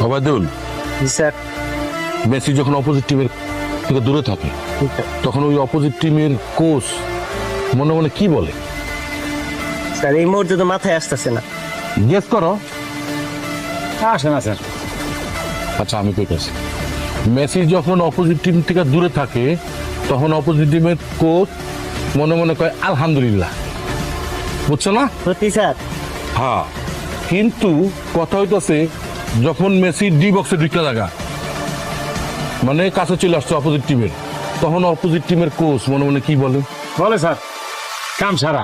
Obaidul, sir. Messi যখন opposite টিমের থেকে দূরে থাকে তখন ওই অপোজিট টিমের কোচ মনে মনে কি বলে? স্যার এই মুহূর্তে তো মাথায় আসতেছে না। গেস করো। আসে না স্যার। আচ্ছা আমি কইতাছি, মেসি যখন অপোজিট টিম থেকে দূরে থাকে তখন অপোজিট টিমের কোচ মনে মনে কয় আলহামদুলিল্লাহ, বুঝছো না? সত্যি স্যার? হ্যাঁ, কিন্তু কথা হইতাছে যখন মেসি ডি বক্সে ঢুকতে লাগা, মানে কাছে চলে আসছে অপোজিট টিমের, তখন অপোজিট টিমের কোচ মনে মনে কি বলে? বলে স্যার, কাম সারা।